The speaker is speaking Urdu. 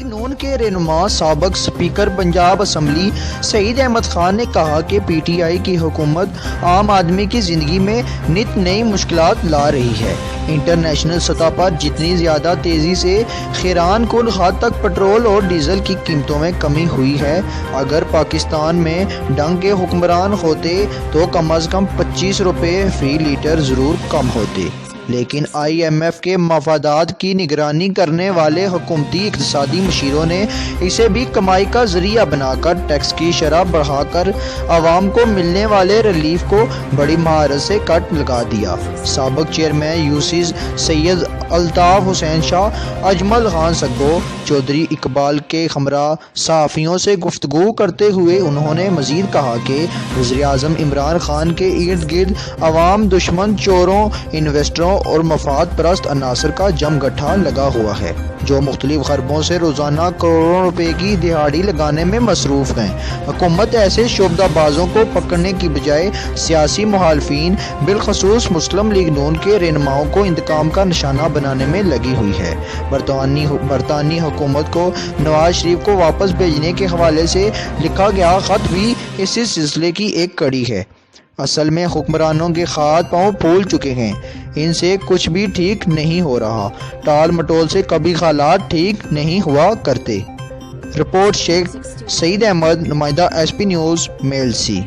نون کے رہنما سابق اسپیکر پنجاب اسمبلی سعید احمد خان نے کہا کہ پی ٹی آئی کی حکومت عام آدمی کی زندگی میں نت نئی مشکلات لا رہی ہے۔ انٹرنیشنل سطح پر جتنی زیادہ تیزی سے حیران کن حد تک پٹرول اور ڈیزل کی قیمتوں میں کمی ہوئی ہے، اگر پاکستان میں ڈنگ کے حکمران ہوتے تو کم از کم 25 روپے فی لیٹر ضرور کم ہوتے، لیکن آئی ایم ایف کے مفادات کی نگرانی کرنے والے حکومتی اقتصادی مشیروں نے اسے بھی کمائی کا ذریعہ بنا کر ٹیکس کی شرح بڑھا کر عوام کو ملنے والے ریلیف کو بڑی مہارت سے کٹ لگا دیا۔ سابق چیئرمین یوسیز سید الطاف حسین شاہ، اجمل خان سگو، چودھری اقبال کے ہمراہ صحافیوں سے گفتگو کرتے ہوئے انہوں نے مزید کہا کہ وزیر اعظم عمران خان کے ارد گرد عوام دشمن، چوروں، انویسٹروں اور مفاد پرست عناصر کا جم گٹھا لگا ہوا ہے، جو مختلف خربوں سے روزانہ کروڑوں روپے کی دہاڑی لگانے میں مصروف ہیں۔ حکومت ایسے شعبدہ بازوں کو پکڑنے کی بجائے سیاسی مخالفین، بالخصوص مسلم لیگ نون کے رہنماؤں کو انتقام کا نشانہ بنانے میں لگی ہوئی ہے۔ برطانوی حکومت کو نواز شریف کو واپس بھیجنے کے حوالے سے لکھا گیا خط بھی اسی سلسلے کی ایک کڑی ہے۔ اصل میں حکمرانوں کے ہاتھ پاؤں پھول چکے ہیں، ان سے کچھ بھی ٹھیک نہیں ہو رہا، ٹال مٹول سے کبھی حالات ٹھیک نہیں ہوا کرتے۔ رپورٹ شیخ سعید احمد، نمائندہ ایس پی نیوز، میل سی۔